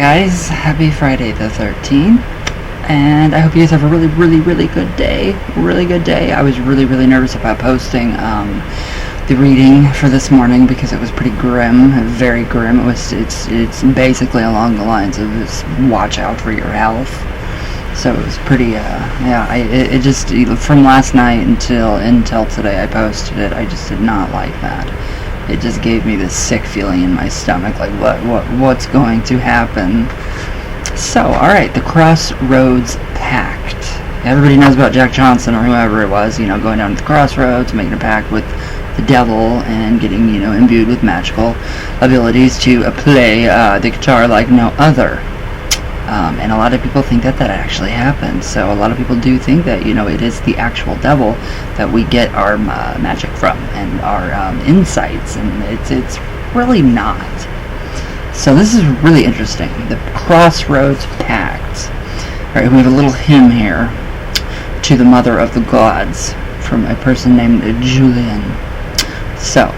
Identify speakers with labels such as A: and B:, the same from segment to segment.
A: guys, happy Friday the 13th, and I hope you guys have a really good day. I was really nervous about posting the reading for this morning because it was pretty grim, very grim. It's basically along the lines of just watch out for your health. So it was pretty, it just, from last night until today I posted it, I just did not like that. It just gave me this sick feeling in my stomach, like what's going to happen. So, alright, the Crossroads Pact. Everybody knows about Jack Johnson or whoever it was, going down to the crossroads, making a pact with the devil and getting, imbued with magical abilities to play the guitar like no other. And a lot of people think that actually happened. So a lot of people do think that, it is the actual devil that we get our magic from and our insights, and it's really not. So this is really interesting. The Crossroads Pact. Alright, we have a little hymn here to the Mother of the Gods from a person named Julian. So,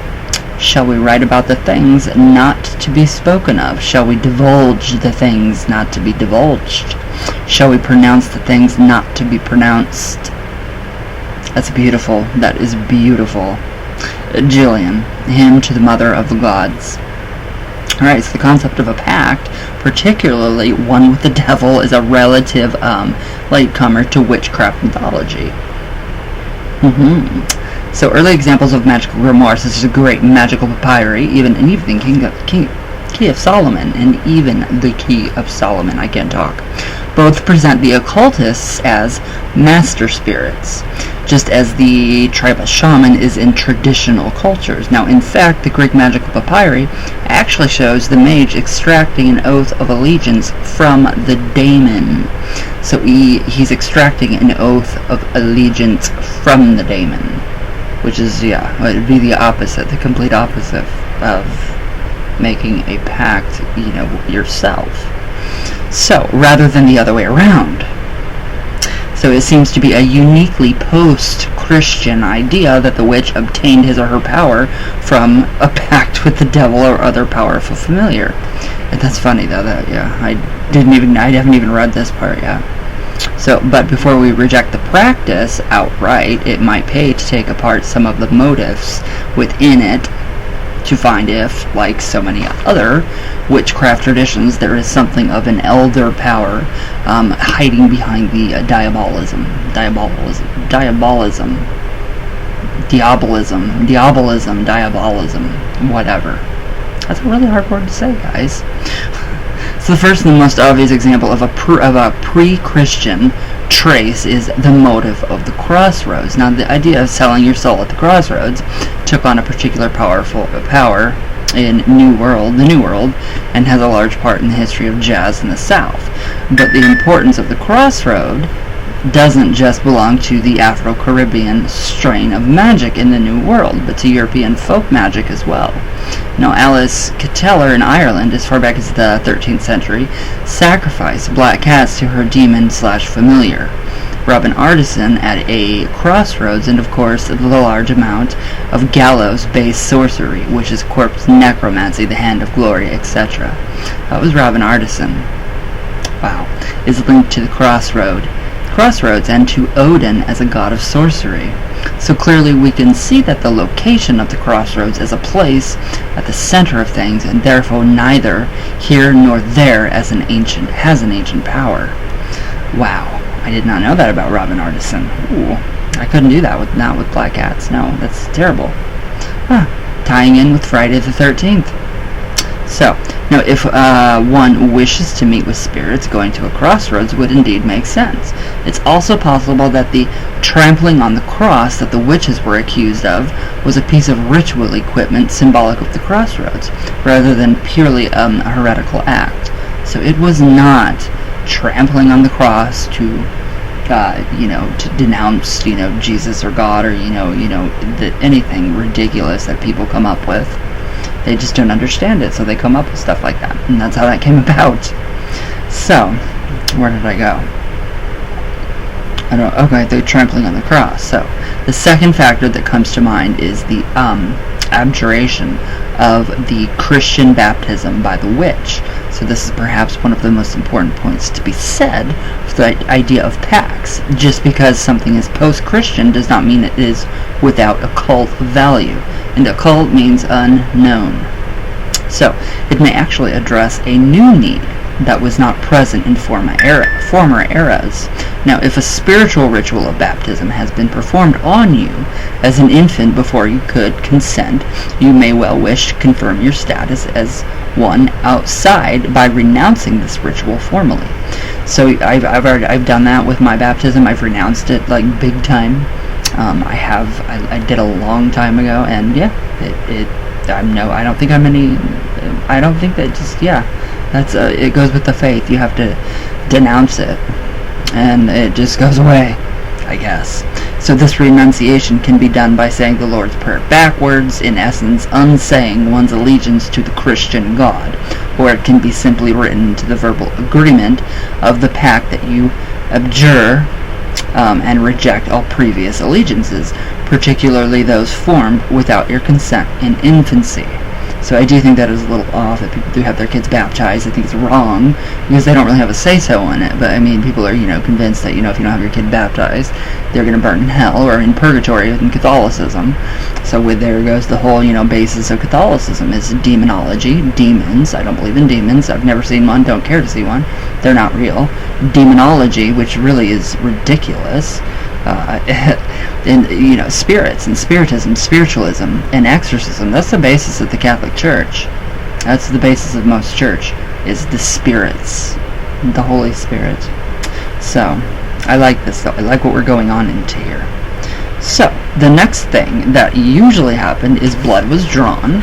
A: shall we write about the things not to be spoken of? Shall we divulge the things not to be divulged? Shall we pronounce the things not to be pronounced? That is beautiful. Jillian, hymn to the Mother of the Gods. Alright, so the concept of a pact, particularly one with the devil, is a relative latecomer to witchcraft mythology. So early examples of magical grimoires, such as the great magical papyri, even Key of Solomon, and even the Key of Solomon, I can't talk, both present the occultists as master spirits, just as the tribal shaman is in traditional cultures. Now, in fact, the Greek magical papyri actually shows the mage extracting an oath of allegiance from the daemon. So he's extracting an oath of allegiance from the daemon, which is, it would be the opposite, the complete opposite of making a pact, yourself. So, rather than the other way around. So it seems to be a uniquely post-Christian idea that the witch obtained his or her power from a pact with the devil or other powerful familiar. And that's funny though, I haven't even read this part yet. So, but before we reject the practice outright, it might pay to take apart some of the motives within it to find if, like so many other witchcraft traditions, there is something of an elder power hiding behind the diabolism, whatever. That's a really hard word to say, guys. So the first and the most obvious example of a pre-Christian trace is the motive of the crossroads. Now, the idea of selling your soul at the crossroads took on a particular power in the New World, and has a large part in the history of jazz in the South. But the importance of the crossroad doesn't just belong to the Afro-Caribbean strain of magic in the New World, but to European folk magic as well. Now, Alice Cateller in Ireland, as far back as the 13th century, sacrificed black cats to her demon/familiar. Robin Artisan at a crossroads, and of course the large amount of gallows-based sorcery, which is corpse necromancy, the hand of glory, etc. That was Robin Artisan. Wow. Is linked to the crossroads and to Odin as a god of sorcery. So clearly we can see that the location of the crossroads is a place at the center of things, and therefore neither here nor there has an ancient power. Wow, I did not know that about Robin Artisan. Ooh, I couldn't do that not with black cats. No, that's terrible. Tying in with Friday the 13th. So, now if one wishes to meet with spirits, going to a crossroads would indeed make sense. It's also possible that the trampling on the cross that the witches were accused of was a piece of ritual equipment symbolic of the crossroads, rather than purely a heretical act. So it was not trampling on the cross to denounce, Jesus or God, or, anything ridiculous that people come up with. They just don't understand it, so they come up with stuff like that. And that's how that came about. So, where did I go? Okay, they're trampling on the cross. So, the second factor that comes to mind is the abjuration of the Christian baptism by the witch. So So this is perhaps one of the most important points to be said for the idea of pacts. Just because something is post-Christian does not mean it is without occult value, and occult means unknown. So it may actually address a new need that was not present in former eras. Now, if a spiritual ritual of baptism has been performed on you as an infant before you could consent, you may well wish to confirm your status as one outside by renouncing this ritual formally. So I've done that with my baptism. I've renounced it like big time. I did a long time ago, and yeah, I don't think I'm any. I don't think that that's it goes with the faith. You have to denounce it, and it just goes away, I guess. So this renunciation can be done by saying the Lord's Prayer backwards, in essence unsaying one's allegiance to the Christian God, or it can be simply written into the verbal agreement of the pact that you abjure and reject all previous allegiances, particularly those formed without your consent in infancy. So I do think that is a little off, that people do have their kids baptized. I think it's wrong, because they don't really have a say-so in it. But, I mean, people are, convinced that, if you don't have your kid baptized, they're going to burn in hell or in purgatory in Catholicism. So there goes the whole, basis of Catholicism is demonology, demons. I don't believe in demons. I've never seen one, don't care to see one. They're not real. Demonology, which really is ridiculous. Spirits and spiritism, spiritualism, and exorcism. That's the basis of the Catholic Church. That's the basis of most church, is the spirits, the Holy Spirit. So, I like this though. I like what we're going on into here. So, the next thing that usually happened is blood was drawn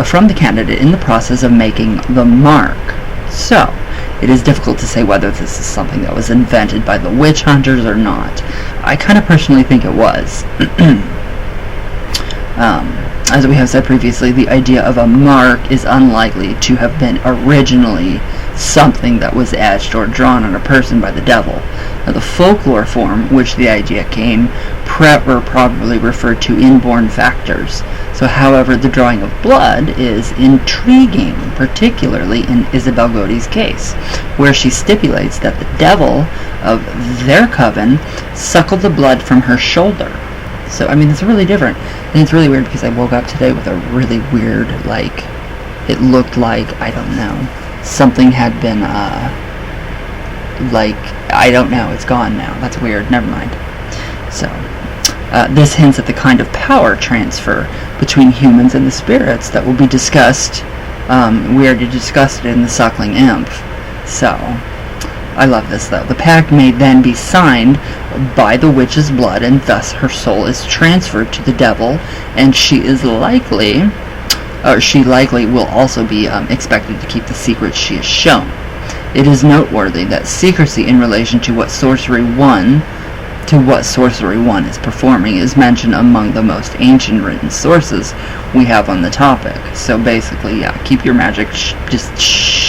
A: from the candidate in the process of making the mark. So, it is difficult to say whether this is something that was invented by the witch hunters or not. I kind of personally think it was. As we have said previously, the idea of a mark is unlikely to have been originally something that was etched or drawn on a person by the devil. Now, the folklore form which the idea came probably referred to inborn factors. So, however, the drawing of blood is intriguing, particularly in Isabel Godey's case, where she stipulates that the devil of their coven suckled the blood from her shoulder. So, I mean, it's really different. And it's really weird because I woke up today with a really weird, it looked like, I don't know, something had been, I don't know, it's gone now. That's weird, never mind. So, this hints at the kind of power transfer between humans and the spirits that will be discussed. We already discussed it in the Suckling Imp. So, I love this though. The pact may then be signed by the witch's blood, and thus her soul is transferred to the devil, and she likely will also be expected to keep the secret she has shown. It is noteworthy that secrecy in relation to what sorcery one is performing is mentioned among the most ancient written sources we have on the topic. So basically, yeah, keep your magic just shh.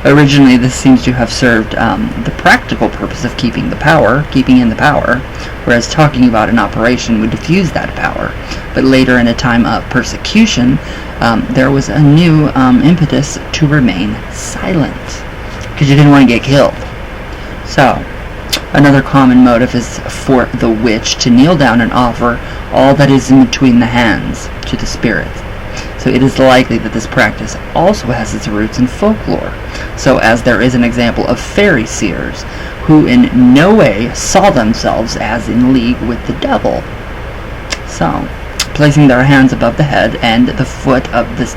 A: Originally, this seems to have served the practical purpose of keeping in the power, whereas talking about an operation would diffuse that power. But later, in a time of persecution, there was a new impetus to remain silent, because you didn't want to get killed. So, another common motive is for the witch to kneel down and offer all that is in between the hands to the spirit. So it is likely that this practice also has its roots in folklore, so as there is an example of fairy seers who in no way saw themselves as in league with the devil. So, placing their hands above the head and the foot of the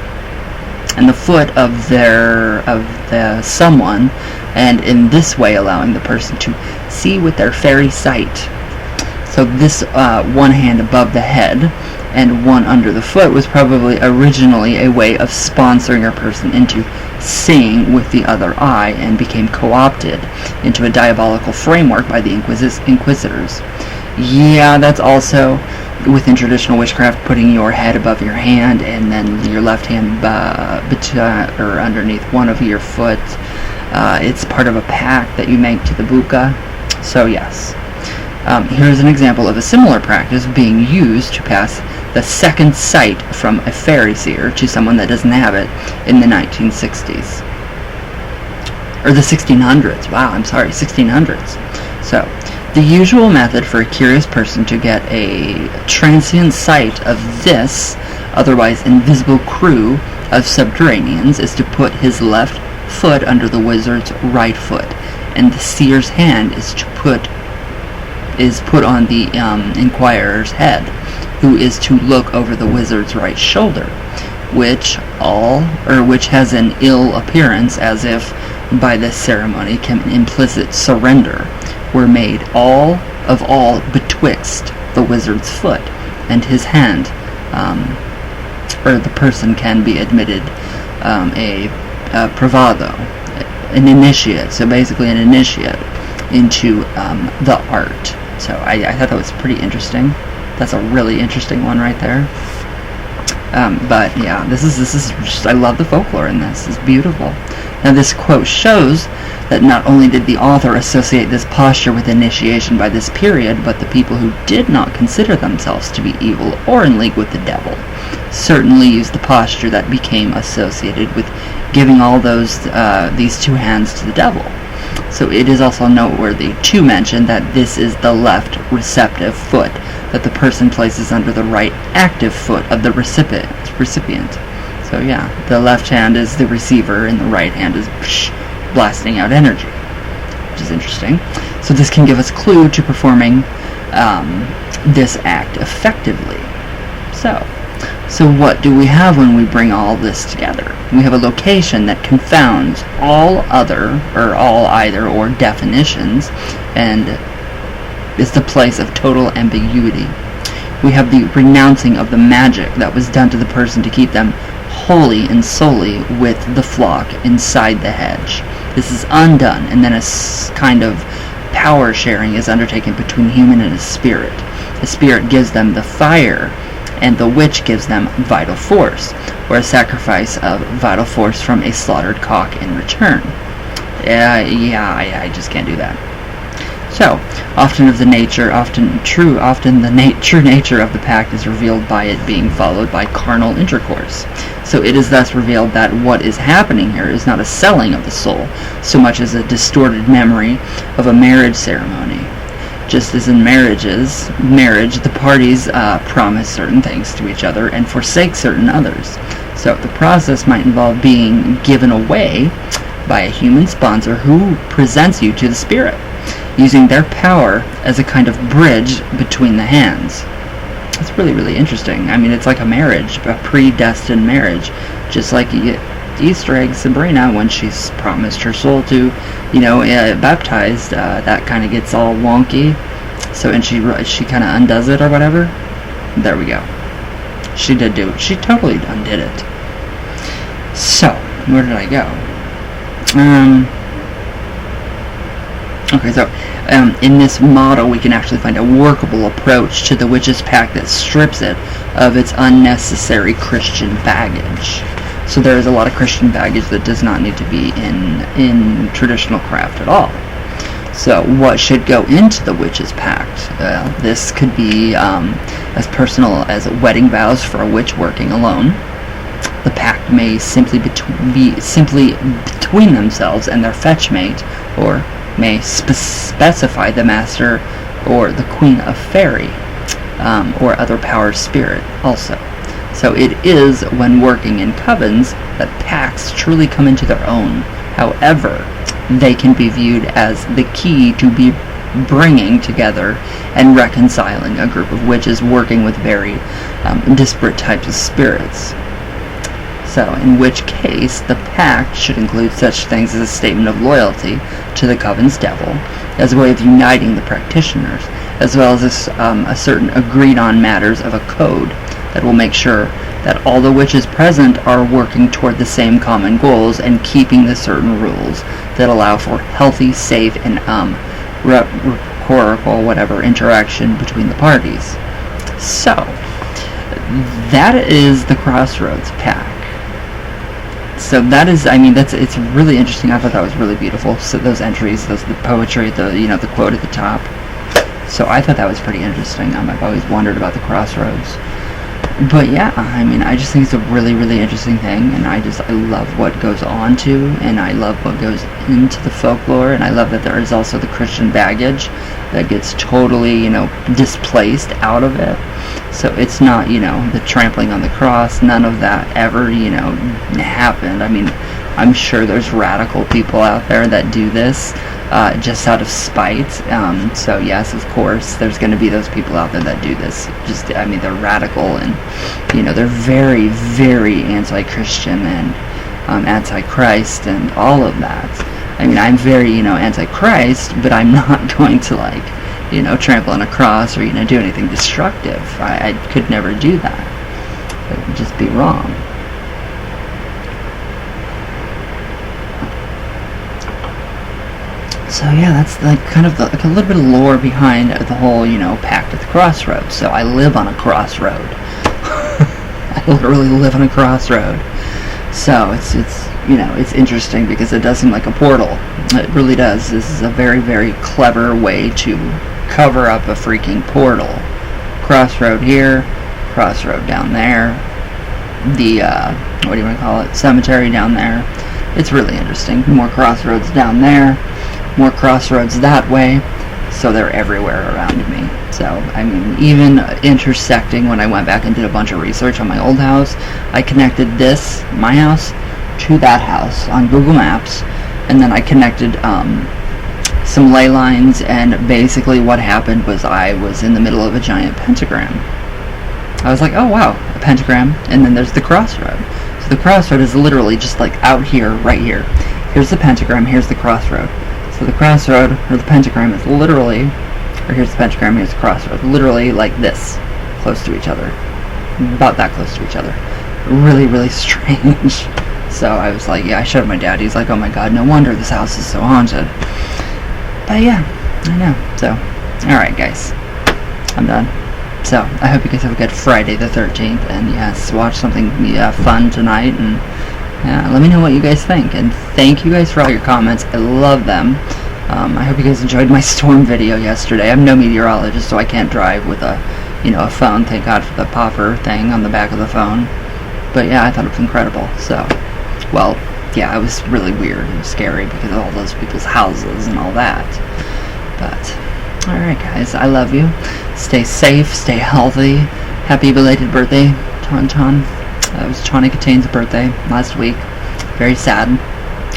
A: someone, and in this way allowing the person to see with their fairy sight. So this one hand above the head and one under the foot was probably originally a way of sponsoring a person into seeing with the other eye, and became co-opted into a diabolical framework by the inquisitors. Yeah, that's also within traditional witchcraft, putting your head above your hand and then your left hand or underneath one of your foot. It's part of a pact that you make to the buka. So yes. Here's an example of a similar practice being used to pass the second sight from a fairy seer to someone that doesn't have it in the 1960s. Or the 1600s. Wow, I'm sorry, 1600s. So, the usual method for a curious person to get a transient sight of this otherwise invisible crew of subterraneans is to put his left foot under the wizard's right foot, and the seer's hand is put on the inquirer's head, who is to look over the wizard's right shoulder, which has an ill appearance, as if by this ceremony implicit surrender were made all betwixt the wizard's foot and his hand, or the person can be admitted a pravado, an initiate, so basically an initiate into the art. So I thought that was pretty interesting. That's a really interesting one right there. But yeah, this is just, I love the folklore in this. It's beautiful. Now this quote shows that not only did the author associate this posture with initiation by this period, but the people who did not consider themselves to be evil or in league with the devil certainly used the posture that became associated with giving all these two hands to the devil. So it is also noteworthy to mention that this is the left receptive foot that the person places under the right active foot of the recipient. So yeah, the left hand is the receiver and the right hand is blasting out energy, which is interesting. So this can give us clue to performing this act effectively. So what do we have when we bring all this together? We have a location that confounds all either or definitions and is the place of total ambiguity. We have the renouncing of the magic that was done to the person to keep them wholly and solely with the flock inside the hedge. This is undone, and then a kind of power sharing is undertaken between human and a spirit. The spirit gives them the fire, and the witch gives them vital force, or a sacrifice of vital force from a slaughtered cock in return. I just can't do that. So, often the true nature of the pact is revealed by it being followed by carnal intercourse. So it is thus revealed that what is happening here is not a selling of the soul, so much as a distorted memory of a marriage ceremony. Just as in marriage, the parties promise certain things to each other and forsake certain others. So the process might involve being given away by a human sponsor who presents you to the spirit, using their power as a kind of bridge between the hands. It's really, really interesting. I mean, it's like a marriage, a predestined marriage, just like you get Easter egg Sabrina when she's promised her soul to, baptized. That kind of gets all wonky. So, and she kind of undoes it or whatever. There we go. She did do it. She totally undid it. So, where did I go? Okay, so in this model we can actually find a workable approach to the witch's pact that strips it of its unnecessary Christian baggage. So there is a lot of Christian baggage that does not need to be in traditional craft at all. So what should go into the witch's pact? This could be as personal as wedding vows for a witch working alone. The pact may simply be simply between themselves and their fetchmate, or may specify the master or the queen of fairy, or other power spirit also. So it is when working in covens that pacts truly come into their own. However, they can be viewed as the key to be bringing together and reconciling a group of witches working with very disparate types of spirits. So, in which case, the pact should include such things as a statement of loyalty to the coven's devil, as a way of uniting the practitioners, as well as a certain agreed-on matters of a code that will make sure that all the witches present are working toward the same common goals and keeping the certain rules that allow for healthy, safe, and reciprocal interaction between the parties. So, that is the Crossroads Pact. So that is, it's really interesting. I thought that was really beautiful. So those entries, the poetry, the quote at the top, So I thought that was pretty interesting. I've always wondered about the Crossroads. But yeah, I mean, I just think it's a really, really interesting thing, and I love what goes on to, and I love what goes into the folklore, and I love that there is also the Christian baggage that gets totally, displaced out of it. So it's not, the trampling on the cross, none of that ever, happened. I mean, I'm sure there's radical people out there that do this just out of spite. So yes, of course, there's going to be those people out there that do this. They're radical, and they're very, very anti-Christian and anti-Christ and all of that. I mean, I'm very, anti-Christ, but I'm not going to trample on a cross or do anything destructive. I could never do that. It would just be wrong. So yeah, that's kind of a little bit of lore behind the whole, Pact at the Crossroads. So I live on a crossroad. I literally live on a crossroad. So it's interesting because it does seem like a portal. It really does. This is a very, very clever way to cover up a freaking portal. Crossroad here, crossroad down there. The what do you want to call it? Cemetery down there. It's really interesting. More crossroads down there. More crossroads that way, so they're everywhere around me. So, I mean, even intersecting, when I went back and did a bunch of research on my old house, I connected my house, to that house on Google Maps, and then I connected some ley lines, and basically what happened was I was in the middle of a giant pentagram. I was like, oh wow, a pentagram, and then there's the crossroad. So the crossroad is literally just like out here, right here. Here's the pentagram, here's the crossroad. So the crossroad, or the pentagram, is literally, or here's the pentagram, here's the crossroad, literally like this, close to each other. About that close to each other. Really, really strange. So I was like, yeah, I showed my dad. He's like, oh my god, no wonder this house is so haunted. But yeah, I know. So, alright guys, I'm done. So, I hope you guys have a good Friday the 13th, and yes, watch something fun tonight, and let me know what you guys think, and thank you guys for all your comments. I love them. I hope you guys enjoyed my storm video yesterday. I'm no meteorologist, so I can't drive with a phone. Thank God for the popper thing on the back of the phone. But yeah, I thought it was incredible. So, well, yeah, it was really weird and scary because of all those people's houses and all that. But, alright guys, I love you. Stay safe, stay healthy. Happy belated birthday, Ton. It was Chani Katane's birthday last week. Very sad.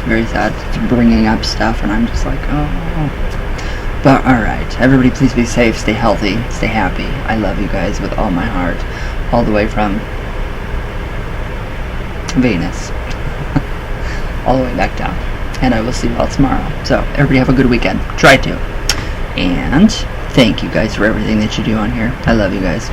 A: Very sad. Bringing up stuff, and I'm just like, oh. But alright, everybody please be safe, stay healthy, stay happy. I love you guys with all my heart. All the way from Venus. All the way back down. And I will see you all tomorrow. So, everybody have a good weekend. Try to. And thank you guys for everything that you do on here. I love you guys.